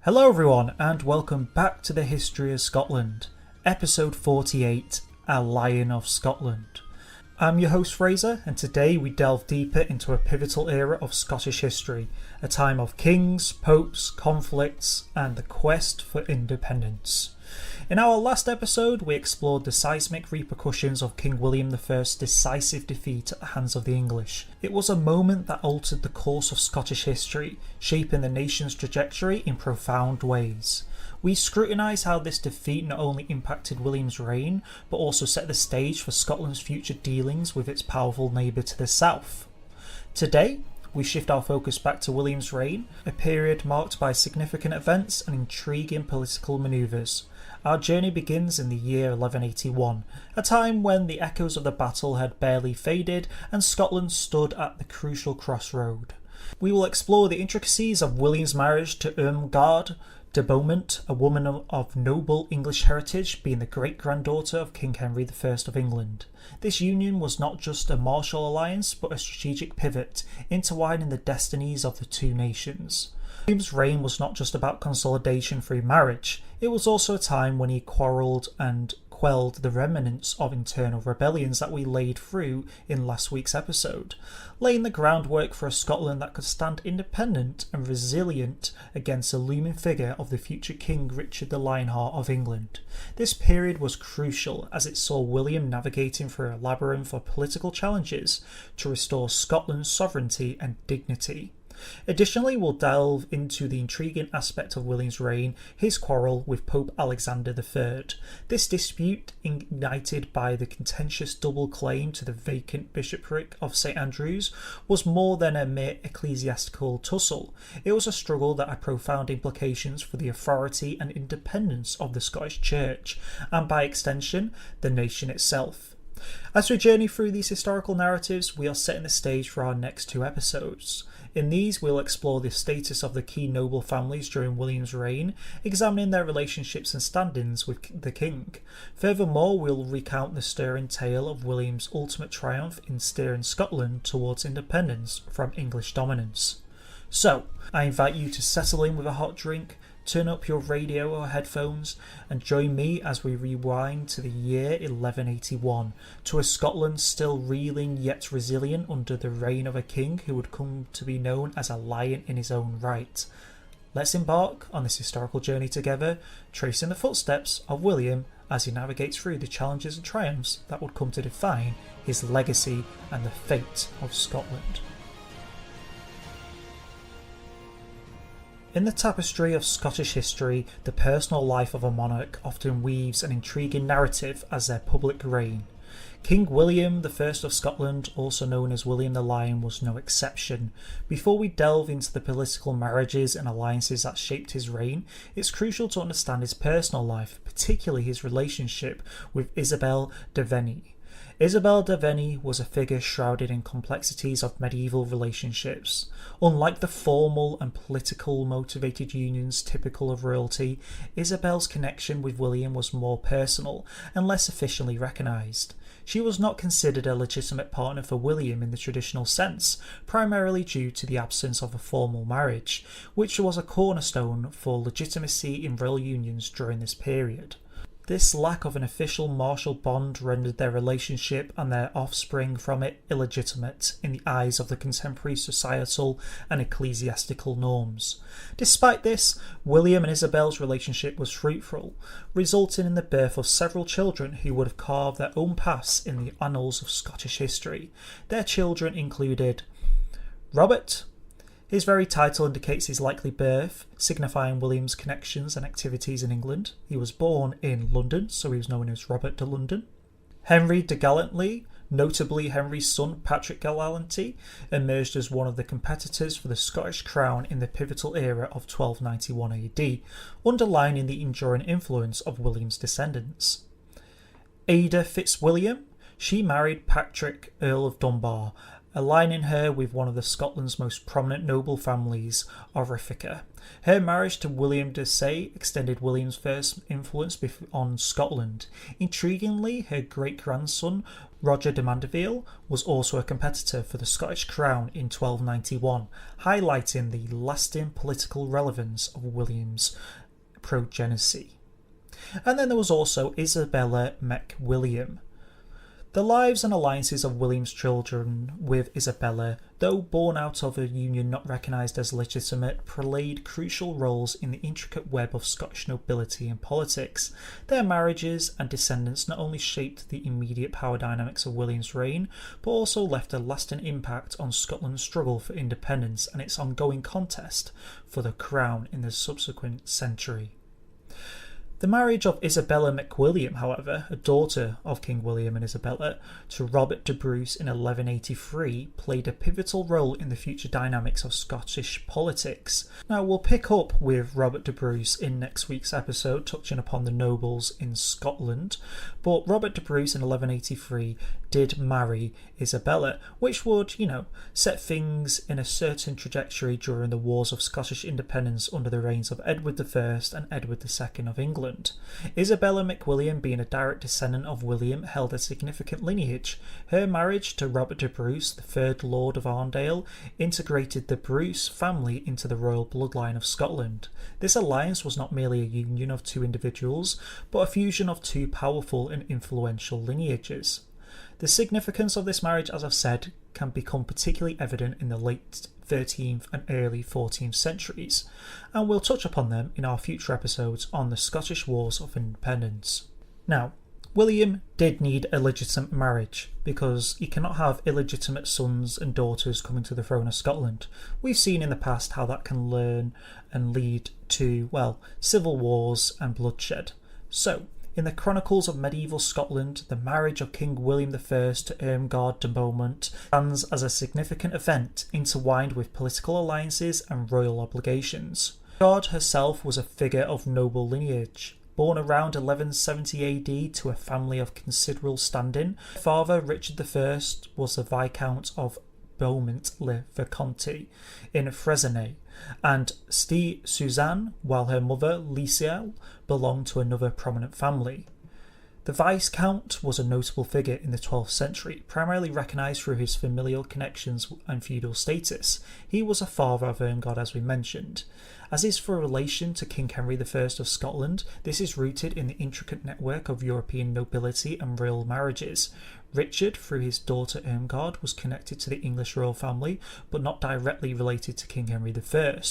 Hello everyone and welcome back to the History of Scotland, episode 48, A Lion of Scotland. I'm your host Fraser, and today we delve deeper into a pivotal era of Scottish history, a time of kings, popes, conflicts and the quest for independence. In our last episode, we explored the seismic repercussions of King William I's decisive defeat at the hands of the English. It was a moment that altered the course of Scottish history, shaping the nation's trajectory in profound ways. We scrutinise how this defeat not only impacted William's reign, but also set the stage for Scotland's future dealings with its powerful neighbour to the south. Today, we shift our focus back to William's reign, a period marked by significant events and intriguing political manoeuvres. Our journey begins in the year 1181, a time when the echoes of the battle had barely faded and Scotland stood at the crucial crossroad. We will explore the intricacies of William's marriage to Ermengarde de Beaumont, a woman of noble English heritage, being the great-granddaughter of King Henry I of England. This union was not just a martial alliance, but a strategic pivot, intertwining the destinies of the two nations. William's reign was not just about consolidation through marriage, it was also a time when he quarrelled and quelled the remnants of internal rebellions that we laid through in last week's episode, laying the groundwork for a Scotland that could stand independent and resilient against the looming figure of the future King Richard the Lionheart of England. This period was crucial as it saw William navigating through a labyrinth of political challenges to restore Scotland's sovereignty and dignity. Additionally, we'll delve into the intriguing aspect of William's reign, his quarrel with Pope Alexander III. This dispute, ignited by the contentious double claim to the vacant bishopric of St Andrews, was more than a mere ecclesiastical tussle. It was a struggle that had profound implications for the authority and independence of the Scottish Church, and by extension, the nation itself. As we journey through these historical narratives, we are setting the stage for our next two episodes. In these, we'll explore the status of the key noble families during William's reign, examining their relationships and standings with the king. Furthermore, we'll recount the stirring tale of William's ultimate triumph in steering Scotland towards independence from English dominance. So, I invite you to settle in with a hot drink, turn up your radio or headphones and join me as we rewind to the year 1181, to a Scotland still reeling yet resilient under the reign of a king who would come to be known as a lion in his own right. Let's embark on this historical journey together, tracing the footsteps of William as he navigates through the challenges and triumphs that would come to define his legacy and the fate of Scotland. In the tapestry of Scottish history, the personal life of a monarch often weaves an intriguing narrative as their public reign. King William I of Scotland, also known as William the Lion, was no exception. Before we delve into the political marriages and alliances that shaped his reign, it's crucial to understand his personal life, particularly his relationship with Isabel de Beaumont. Isabel de Beaumont was a figure shrouded in complexities of medieval relationships. Unlike the formal and political motivated unions typical of royalty, Isabel's connection with William was more personal and less officially recognised. She was not considered a legitimate partner for William in the traditional sense, primarily due to the absence of a formal marriage, which was a cornerstone for legitimacy in royal unions during this period. This lack of an official martial bond rendered their relationship and their offspring from it illegitimate in the eyes of the contemporary societal and ecclesiastical norms. Despite this, William and Isabel's relationship was fruitful, resulting in the birth of several children who would have carved their own paths in the annals of Scottish history. Their children included Robert. His very title indicates his likely birth, signifying William's connections and activities in England. He was born in London, so he was known as Robert de London. Henry de Gallantly, notably Henry's son Patrick Gallantly, emerged as one of the competitors for the Scottish crown in the pivotal era of 1291 AD, underlining the enduring influence of William's descendants. Ada Fitzwilliam, she married Patrick, Earl of Dunbar, aligning her with one of the Scotland's most prominent noble families, Oriffica. Her marriage to William de Say extended William's first influence on Scotland. Intriguingly, her great-grandson, Roger de Mandeville, was also a competitor for the Scottish crown in 1291, highlighting the lasting political relevance of William's progeny. And then there was also Isabella MacWilliam. The lives and alliances of William's children with Isabella, though born out of a union not recognised as legitimate, played crucial roles in the intricate web of Scottish nobility and politics. Their marriages and descendants not only shaped the immediate power dynamics of William's reign, but also left a lasting impact on Scotland's struggle for independence and its ongoing contest for the crown in the subsequent century. The marriage of Isabella MacWilliam, however, a daughter of King William and Isabella, to Robert de Bruce in 1183 played a pivotal role in the future dynamics of Scottish politics. Now, we'll pick up with Robert de Bruce in next week's episode, touching upon the nobles in Scotland, but Robert de Bruce in 1183 did marry Isabella, which would, set things in a certain trajectory during the wars of Scottish independence under the reigns of Edward I and Edward II of England. Isabella MacWilliam, being a direct descendant of William, held a significant lineage. Her marriage to Robert de Bruce, the 3rd Lord of Arndale, integrated the Bruce family into the royal bloodline of Scotland. This alliance was not merely a union of two individuals, but a fusion of two powerful and influential lineages. The significance of this marriage, as I've said, can become particularly evident in the late 13th and early 14th centuries, and we'll touch upon them in our future episodes on the Scottish Wars of Independence. Now, William did need a legitimate marriage, because he cannot have illegitimate sons and daughters coming to the throne of Scotland. We've seen in the past how that can lead to, civil wars and bloodshed. So, in the chronicles of medieval Scotland, the marriage of King William I to Ermengarde de Beaumont stands as a significant event intertwined with political alliances and royal obligations. Ermengarde herself was a figure of noble lineage. Born around 1170 AD to a family of considerable standing, her father Richard I was the Viscount of Beaumont-le-Vicomte in Fresnay, and Suzanne, while her mother, Liesel, belonged to another prominent family. The Viscount was a notable figure in the 12th century, primarily recognised through his familial connections and feudal status. He was a father of Ermengarde, as we mentioned. As is for relation to King Henry I of Scotland, this is rooted in the intricate network of European nobility and royal marriages. Richard, through his daughter Ermengarde, was connected to the English royal family, but not directly related to King Henry I.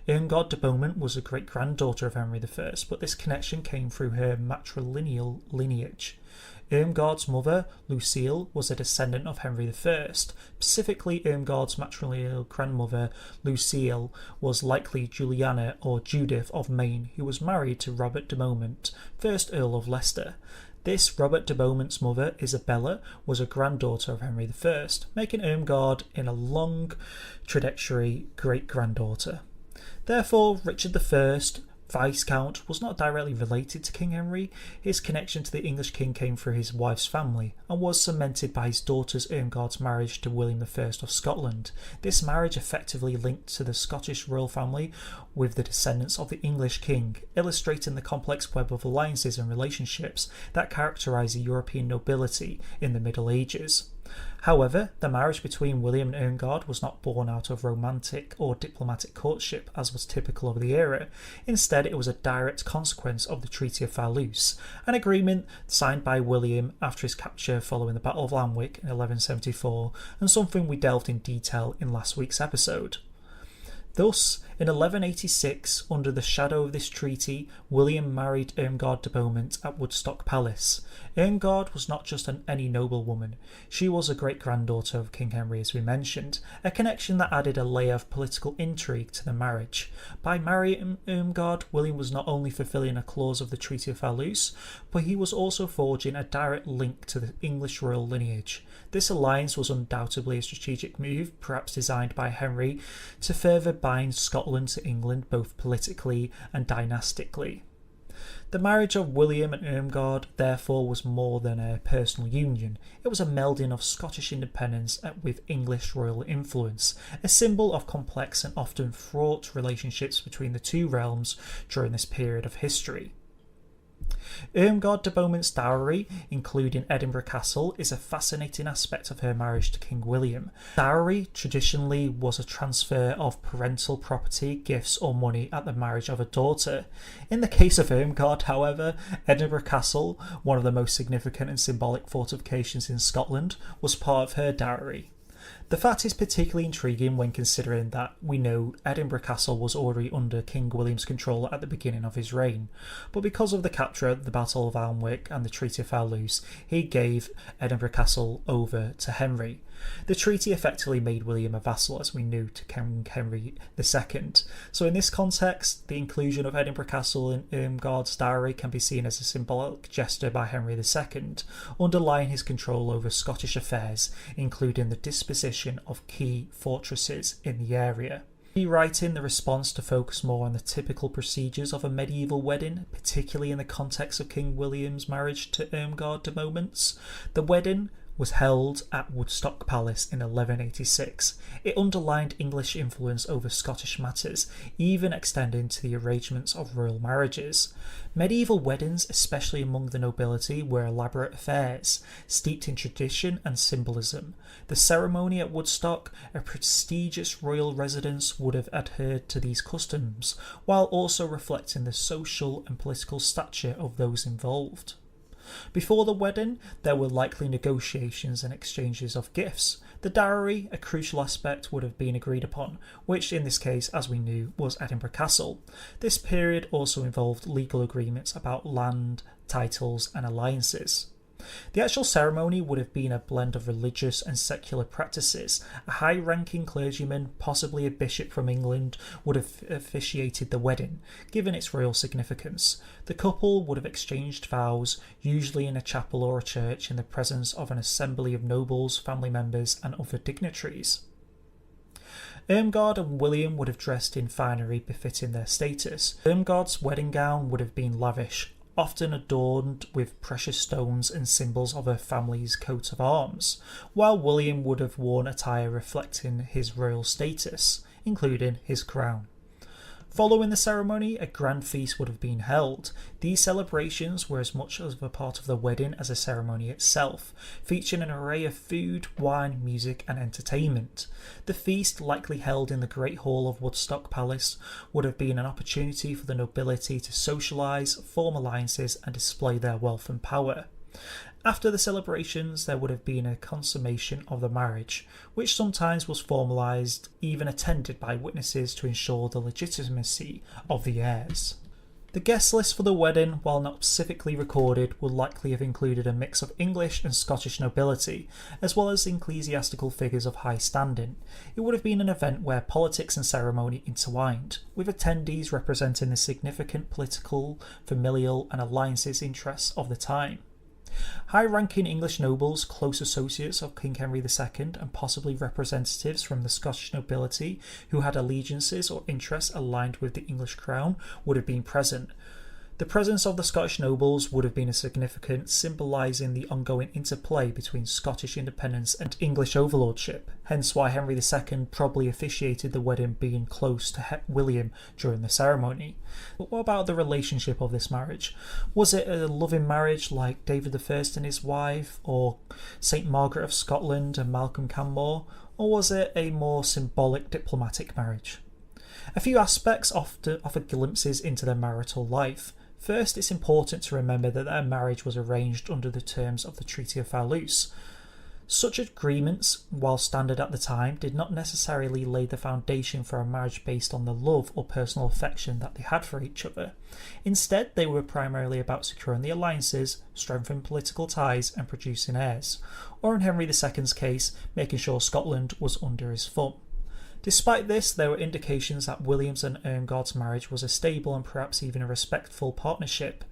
Ermengarde de Beaumont was a great-granddaughter of Henry I, but this connection came through her matrilineal lineage. Ermengarde's mother, Lucille, was a descendant of Henry I. Specifically, Ermengarde's matrilineal grandmother, Lucille, was likely Juliana or Judith of Maine, who was married to Robert de Beaumont, 1st Earl of Leicester. This Robert de Beaumont's mother, Isabella, was a granddaughter of Henry I, making Ermengarde, in a long trajectory, great-granddaughter. Therefore, Richard I, Viscount, was not directly related to King Henry. His connection to the English king came through his wife's family and was cemented by his daughter Ermengarde's marriage to William I of Scotland. This marriage effectively linked to the Scottish royal family with the descendants of the English king, illustrating the complex web of alliances and relationships that characterised the European nobility in the Middle Ages. However, the marriage between William and Ermengarde was not born out of romantic or diplomatic courtship, as was typical of the era. Instead, it was a direct consequence of the Treaty of Fallouse, an agreement signed by William after his capture following the Battle of Lamwick in 1174, and something we delved in detail in last week's episode. Thus, in 1186, under the shadow of this treaty, William married Ermengarde de Beaumont at Woodstock Palace. Ermengarde was not just any noblewoman, she was a great-granddaughter of King Henry, as we mentioned, a connection that added a layer of political intrigue to the marriage. By marrying Ermengarde, William was not only fulfilling a clause of the Treaty of Fallouse, but he was also forging a direct link to the English royal lineage. This alliance was undoubtedly a strategic move, perhaps designed by Henry, to further bind Scotland to England both politically and dynastically. The marriage of William and Ermengarde therefore was more than a personal union. It was a melding of Scottish independence with English royal influence, a symbol of complex and often fraught relationships between the two realms during this period of history. Ermengarde de Beaumont's dowry, including Edinburgh Castle, is a fascinating aspect of her marriage to King William. Dowry traditionally was a transfer of parental property, gifts or money at the marriage of a daughter. In the case of Ermengarde, however, Edinburgh Castle, one of the most significant and symbolic fortifications in Scotland, was part of her dowry. The fact is particularly intriguing when considering that we know Edinburgh Castle was already under King William's control at the beginning of his reign, but because of the capture at the Battle of Alnwick and the Treaty of Fowlus, he gave Edinburgh Castle over to Henry. The treaty effectively made William a vassal, as we knew, to King Henry II. So in this context, the inclusion of Edinburgh Castle in Ermengarde's dowry can be seen as a symbolic gesture by Henry II, underlying his control over Scottish affairs, including the disposition of key fortresses in the area. Rewriting the response to focus more on the typical procedures of a medieval wedding, particularly in the context of King William's marriage to Ermengarde de Beaumont. The wedding was held at Woodstock Palace in 1186. It underlined English influence over Scottish matters, even extending to the arrangements of royal marriages. Medieval weddings, especially among the nobility, were elaborate affairs, steeped in tradition and symbolism. The ceremony at Woodstock, a prestigious royal residence, would have adhered to these customs, while also reflecting the social and political stature of those involved. Before the wedding, there were likely negotiations and exchanges of gifts. The dowry, a crucial aspect, would have been agreed upon, which in this case, as we knew, was Edinburgh Castle. This period also involved legal agreements about land, titles and alliances. The actual ceremony would have been a blend of religious and secular practices. A high-ranking clergyman, possibly a bishop from England, would have officiated the wedding, given its royal significance. The couple would have exchanged vows, usually in a chapel or a church, in the presence of an assembly of nobles, family members and other dignitaries. Ermengarde and William would have dressed in finery befitting their status. Ermengarde's wedding gown would have been lavish, often adorned with precious stones and symbols of her family's coat of arms, while William would have worn attire reflecting his royal status, including his crown. Following the ceremony, a grand feast would have been held. These celebrations were as much of a part of the wedding as the ceremony itself, featuring an array of food, wine, music and entertainment. The feast, likely held in the Great Hall of Woodstock Palace, would have been an opportunity for the nobility to socialise, form alliances and display their wealth and power. After the celebrations, there would have been a consummation of the marriage, which sometimes was formalised, even attended by witnesses to ensure the legitimacy of the heirs. The guest list for the wedding, while not specifically recorded, would likely have included a mix of English and Scottish nobility, as well as ecclesiastical figures of high standing. It would have been an event where politics and ceremony intertwined, with attendees representing the significant political, familial and alliances interests of the time. High-ranking English nobles, close associates of King Henry II and possibly representatives from the Scottish nobility who had allegiances or interests aligned with the English crown would have been present. The presence of the Scottish nobles would have been significant, symbolising the ongoing interplay between Scottish independence and English overlordship, hence why Henry II probably officiated the wedding being close to William during the ceremony. But what about the relationship of this marriage? Was it a loving marriage like David I and his wife, or St Margaret of Scotland and Malcolm Canmore, or was it a more symbolic diplomatic marriage? A few aspects often offer glimpses into their marital life. First, it's important to remember that their marriage was arranged under the terms of the Treaty of Fowlus. Such agreements, while standard at the time, did not necessarily lay the foundation for a marriage based on the love or personal affection that they had for each other. Instead, they were primarily about securing the alliances, strengthening political ties and producing heirs, or in Henry II's case, making sure Scotland was under his thumb. Despite this, there were indications that William's and Ermengarde's marriage was a stable and perhaps even a respectful partnership.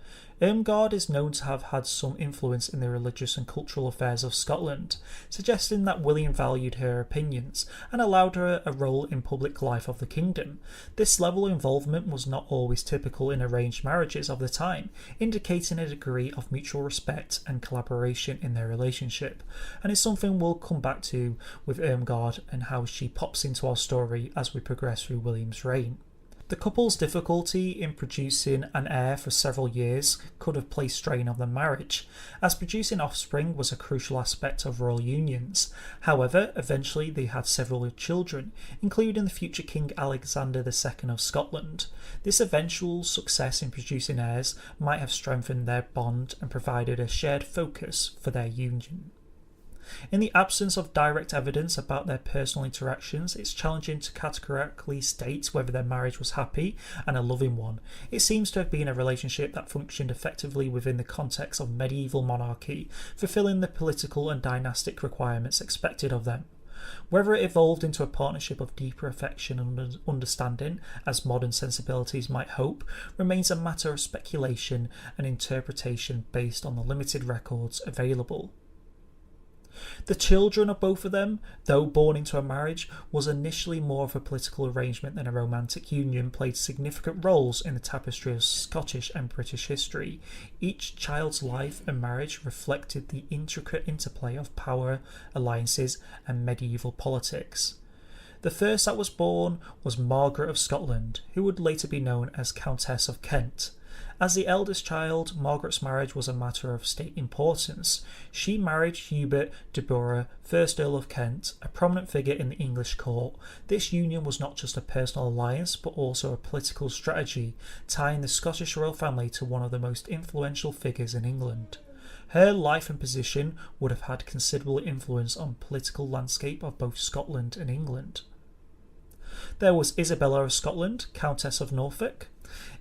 Ermengarde is known to have had some influence in the religious and cultural affairs of Scotland, suggesting that William valued her opinions and allowed her a role in public life of the kingdom. This level of involvement was not always typical in arranged marriages of the time, indicating a degree of mutual respect and collaboration in their relationship, and is something we'll come back to with Ermengarde and how she pops into our story as we progress through William's reign. The couple's difficulty in producing an heir for several years could have placed strain on their marriage, as producing offspring was a crucial aspect of royal unions. However, eventually they had several children, including the future King Alexander II of Scotland. This eventual success in producing heirs might have strengthened their bond and provided a shared focus for their union. In the absence of direct evidence about their personal interactions, it's challenging to categorically state whether their marriage was happy and a loving one. It seems to have been a relationship that functioned effectively within the context of medieval monarchy, fulfilling the political and dynastic requirements expected of them. Whether it evolved into a partnership of deeper affection and understanding, as modern sensibilities might hope, remains a matter of speculation and interpretation based on the limited records available. The children of both of them, though born into a marriage, was initially more of a political arrangement than a romantic union, played significant roles in the tapestry of Scottish and British history. Each child's life and marriage reflected the intricate interplay of power, alliances, and medieval politics. The first that was born was Margaret of Scotland, who would later be known as Countess of Kent. As the eldest child, Margaret's marriage was a matter of state importance. She married Hubert de Beaumont, 1st Earl of Kent, a prominent figure in the English court. This union was not just a personal alliance, but also a political strategy, tying the Scottish royal family to one of the most influential figures in England. Her life and position would have had considerable influence on the political landscape of both Scotland and England. There was Isabella of Scotland, Countess of Norfolk.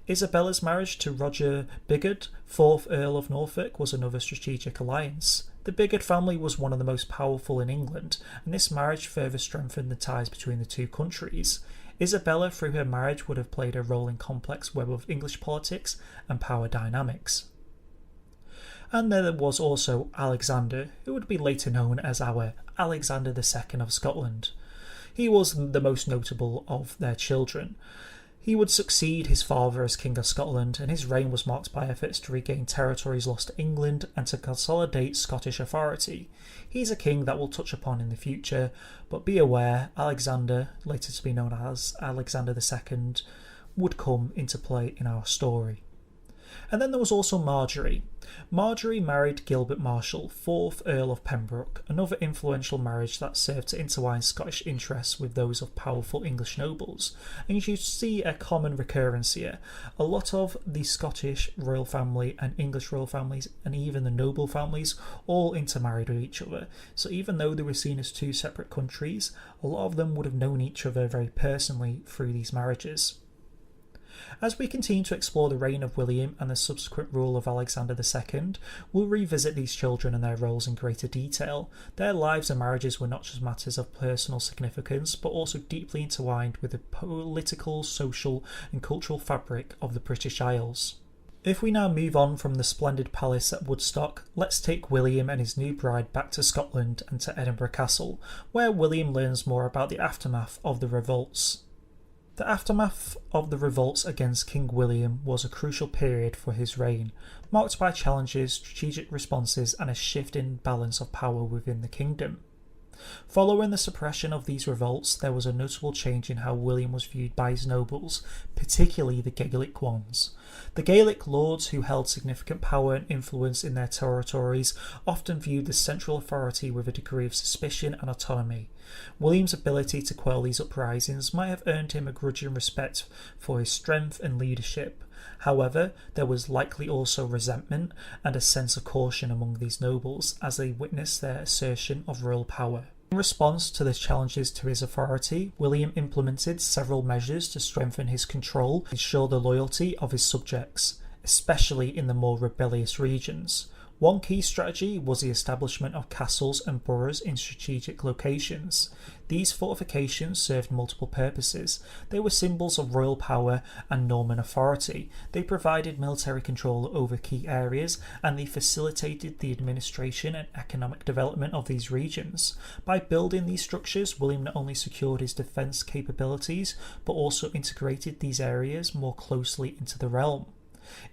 Isabella's marriage to Roger Bigod, 4th Earl of Norfolk, was another strategic alliance. The Bigod family was one of the most powerful in England, and this marriage further strengthened the ties between the two countries. Isabella, through her marriage, would have played a role in complex web of English politics and power dynamics. And there was also Alexander, who would be later known as our Alexander II of Scotland. He was the most notable of their children. He would succeed his father as King of Scotland, and his reign was marked by efforts to regain territories lost to England and to consolidate Scottish authority. He's a king that we'll touch upon in the future, but be aware, Alexander, later to be known as Alexander II, would come into play in our story. And then there was also Marjorie. Marjorie married Gilbert Marshall, 4th Earl of Pembroke, another influential marriage that served to intertwine Scottish interests with those of powerful English nobles. And you see a common recurrence here. A lot of the Scottish royal family and English royal families and even the noble families all intermarried with each other. So even though they were seen as two separate countries, a lot of them would have known each other very personally through these marriages. As we continue to explore the reign of William and the subsequent rule of Alexander II, we'll revisit these children and their roles in greater detail. Their lives and marriages were not just matters of personal significance, but also deeply intertwined with the political, social and cultural fabric of the British Isles. If we now move on from the splendid palace at Woodstock, let's take William and his new bride back to Scotland and to Edinburgh Castle, where William learns more about the aftermath of the revolts. The aftermath of the revolts against King William was a crucial period for his reign, marked by challenges, strategic responses and a shift in balance of power within the kingdom. Following the suppression of these revolts, there was a notable change in how William was viewed by his nobles, particularly the Gaelic ones. The Gaelic lords, who held significant power and influence in their territories, often viewed the central authority with a degree of suspicion and autonomy. William's ability to quell these uprisings might have earned him a grudging respect for his strength and leadership. However, there was likely also resentment and a sense of caution among these nobles as they witnessed their assertion of royal power. In response to the challenges to his authority, William implemented several measures to strengthen his control and ensure the loyalty of his subjects, especially in the more rebellious regions. One key strategy was the establishment of castles and boroughs in strategic locations. These fortifications served multiple purposes. They were symbols of royal power and Norman authority. They provided military control over key areas, and they facilitated the administration and economic development of these regions. By building these structures, William not only secured his defence capabilities, but also integrated these areas more closely into the realm.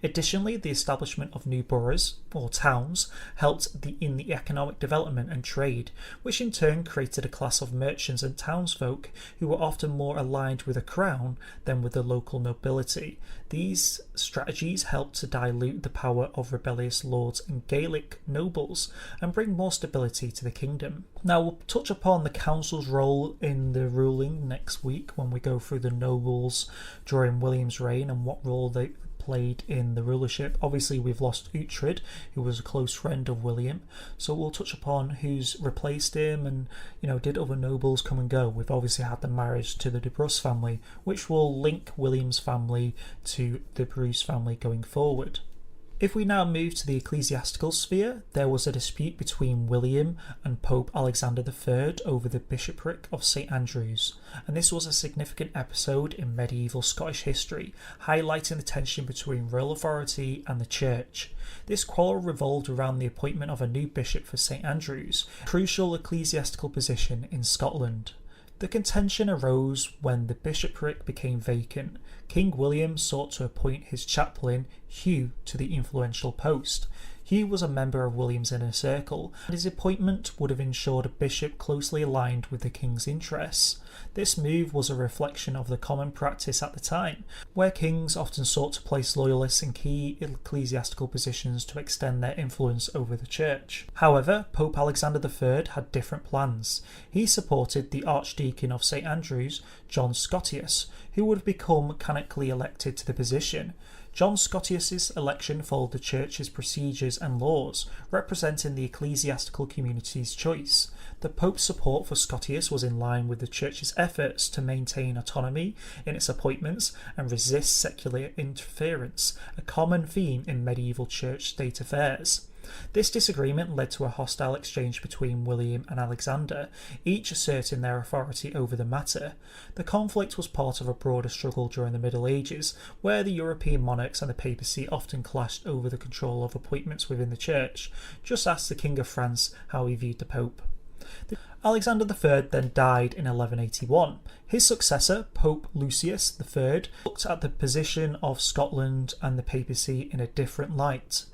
Additionally, the establishment of new boroughs, or towns, helped in the economic development and trade, which in turn created a class of merchants and townsfolk who were often more aligned with the crown than with the local nobility. These strategies helped to dilute the power of rebellious lords and Gaelic nobles and bring more stability to the kingdom. Now, we'll touch upon the council's role in the ruling next week when we go through the nobles during William's reign and what role they played in the rulership. Obviously, we've lost Uhtred, who was a close friend of William, so we'll touch upon who's replaced him and, did other nobles come and go. We've obviously had the marriage to the de Bruce family, which will link William's family to the Bruce family going forward. If we now move to the ecclesiastical sphere, there was a dispute between William and Pope Alexander III over the bishopric of St Andrews, and this was a significant episode in medieval Scottish history, highlighting the tension between royal authority and the church. This quarrel revolved around the appointment of a new bishop for St Andrews, a crucial ecclesiastical position in Scotland. The contention arose when the bishopric became vacant. King William sought to appoint his chaplain, Hugh, to the influential post. Hugh was a member of William's inner circle, and his appointment would have ensured a bishop closely aligned with the king's interests. This move was a reflection of the common practice at the time, where kings often sought to place loyalists in key ecclesiastical positions to extend their influence over the church. However, Pope Alexander III had different plans. He supported the Archdeacon of St Andrews, John Scotius, who would have become canonically elected to the position. John Scotius's election followed the church's procedures and laws, representing the ecclesiastical community's choice. The Pope's support for Scotius was in line with the church's efforts to maintain autonomy in its appointments and resist secular interference, a common theme in medieval church-state affairs. This disagreement led to a hostile exchange between William and Alexander, each asserting their authority over the matter. The conflict was part of a broader struggle during the Middle Ages, where the European monarchs and the papacy often clashed over the control of appointments within the church. Just ask the King of France how he viewed the Pope. Alexander III then died in 1181. His successor, Pope Lucius III, looked at the position of Scotland and the papacy in a different light.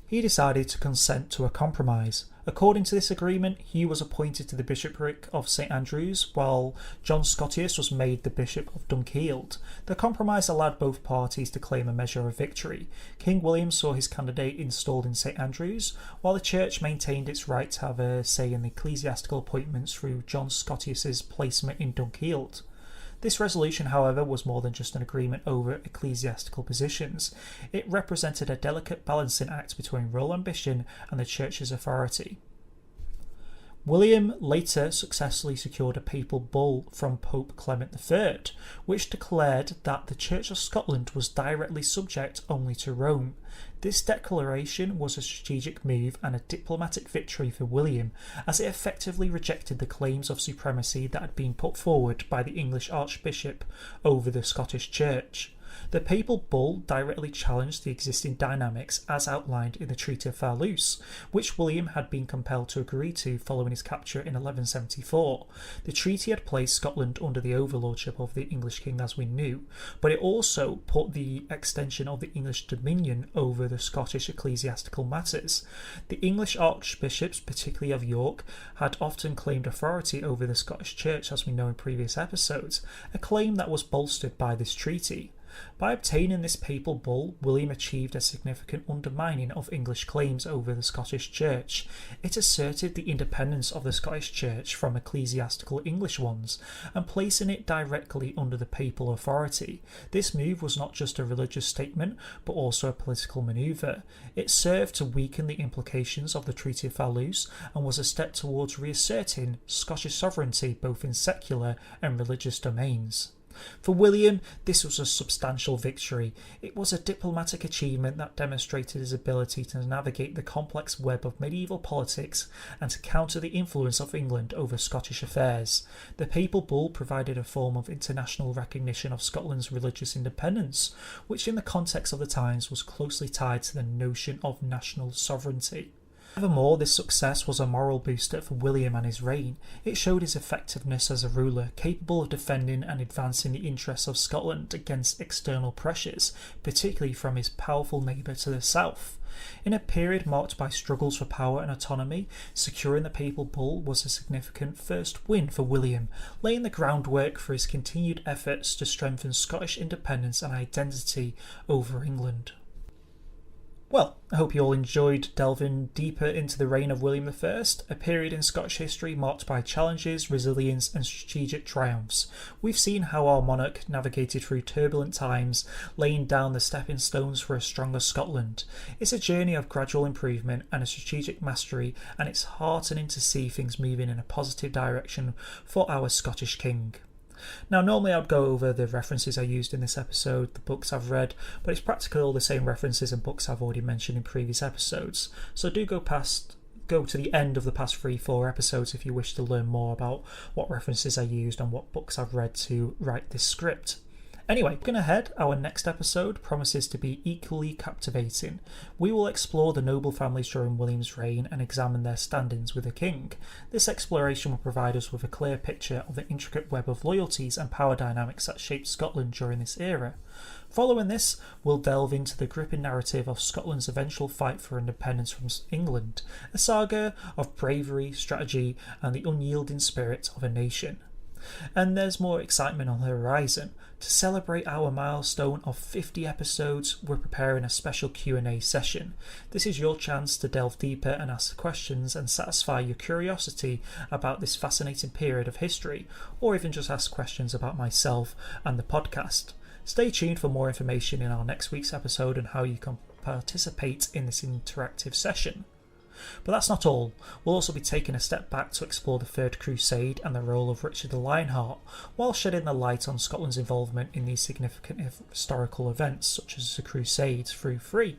He decided to consent to a compromise. According to this agreement, Hugh was appointed to the bishopric of St Andrews, while John Scotius was made the Bishop of Dunkeld. The compromise allowed both parties to claim a measure of victory. King William saw his candidate installed in St Andrews, while the church maintained its right to have a say in the ecclesiastical appointments through John Scotius's placement in Dunkeld. This resolution, however, was more than just an agreement over ecclesiastical positions. It represented a delicate balancing act between royal ambition and the church's authority. William later successfully secured a papal bull from Pope Clement III, which declared that the Church of Scotland was directly subject only to Rome. This declaration was a strategic move and a diplomatic victory for William, as it effectively rejected the claims of supremacy that had been put forward by the English Archbishop over the Scottish Church. The papal bull directly challenged the existing dynamics as outlined in the Treaty of Fallouse, which William had been compelled to agree to following his capture in 1174. The treaty had placed Scotland under the overlordship of the English king, as we knew, but it also put the extension of the English dominion over the Scottish ecclesiastical matters. The English archbishops, particularly of York, had often claimed authority over the Scottish Church, as we know in previous episodes, a claim that was bolstered by this treaty. By obtaining this papal bull, William achieved a significant undermining of English claims over the Scottish Church. It asserted the independence of the Scottish Church from ecclesiastical English ones, and placing it directly under the papal authority. This move was not just a religious statement, but also a political manoeuvre. It served to weaken the implications of the Treaty of Fallouse, and was a step towards reasserting Scottish sovereignty both in secular and religious domains. For William, this was a substantial victory. It was a diplomatic achievement that demonstrated his ability to navigate the complex web of medieval politics and to counter the influence of England over Scottish affairs. The papal bull provided a form of international recognition of Scotland's religious independence, which in the context of the times was closely tied to the notion of national sovereignty. Furthermore, this success was a moral booster for William and his reign. It showed his effectiveness as a ruler, capable of defending and advancing the interests of Scotland against external pressures, particularly from his powerful neighbour to the south. In a period marked by struggles for power and autonomy, securing the papal bull was a significant first win for William, laying the groundwork for his continued efforts to strengthen Scottish independence and identity over England. Well, I hope you all enjoyed delving deeper into the reign of William I, a period in Scottish history marked by challenges, resilience and strategic triumphs. We've seen how our monarch navigated through turbulent times, laying down the stepping stones for a stronger Scotland. It's a journey of gradual improvement and a strategic mastery, and it's heartening to see things moving in a positive direction for our Scottish king. Now, normally I'd go over the references I used in this episode, the books I've read, but it's practically all the same references and books I've already mentioned in previous episodes. So do go to the end of the past 3-4 episodes if you wish to learn more about what references I used and what books I've read to write this script. Anyway, looking ahead, our next episode promises to be equally captivating. We will explore the noble families during William's reign and examine their standings with the king. This exploration will provide us with a clear picture of the intricate web of loyalties and power dynamics that shaped Scotland during this era. Following this, we'll delve into the gripping narrative of Scotland's eventual fight for independence from England, a saga of bravery, strategy, and the unyielding spirit of a nation. And there's more excitement on the horizon. To celebrate our milestone of 50 episodes, we're preparing a special Q&A session. This is your chance to delve deeper and ask questions and satisfy your curiosity about this fascinating period of history, or even just ask questions about myself and the podcast. Stay tuned for more information in our next week's episode on how you can participate in this interactive session. But that's not all. We'll also be taking a step back to explore the Third Crusade and the role of Richard the Lionheart, while shedding the light on Scotland's involvement in these significant historical events such as the Crusades through 3.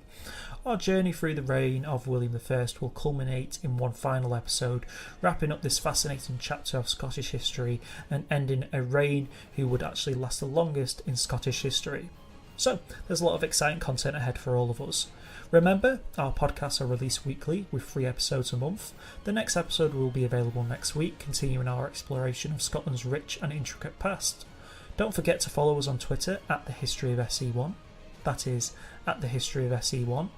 Our journey through the reign of William I will culminate in one final episode, wrapping up this fascinating chapter of Scottish history and ending a reign who would actually last the longest in Scottish history. So, there's a lot of exciting content ahead for all of us. Remember, our podcasts are released weekly with 3 episodes a month. The next episode will be available next week, continuing our exploration of Scotland's rich and intricate past. Don't forget to follow us on Twitter at the History of SE1, that is, at the History of SE1,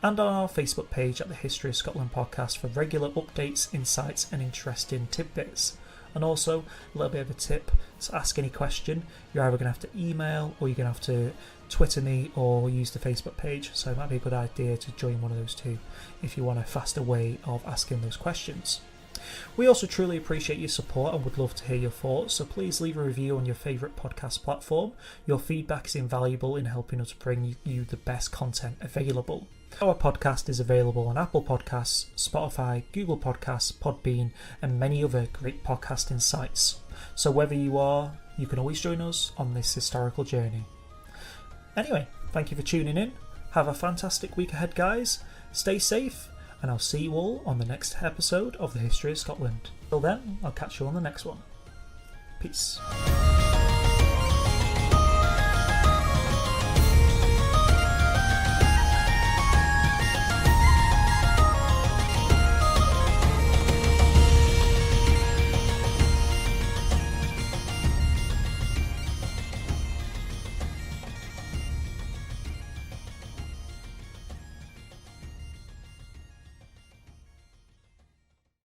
and on our Facebook page at the History of Scotland podcast for regular updates, insights and interesting tidbits. And also, a little bit of a tip, to ask any question, you're either going to have to email or you're going to have to Twitter me or use the Facebook page, so it might be a good idea to join one of those two if you want a faster way of asking those questions. We also truly appreciate your support and would love to hear your thoughts, so please leave a review on your favourite podcast platform. Your feedback is invaluable in helping us bring you the best content available. Our podcast is available on Apple Podcasts, Spotify, Google Podcasts, Podbean and many other great podcasting sites. So wherever you are, you can always join us on this historical journey. Anyway, thank you for tuning in. Have a fantastic week ahead, guys. Stay safe, and I'll see you all on the next episode of the History of Scotland. Till then, I'll catch you on the next one. Peace.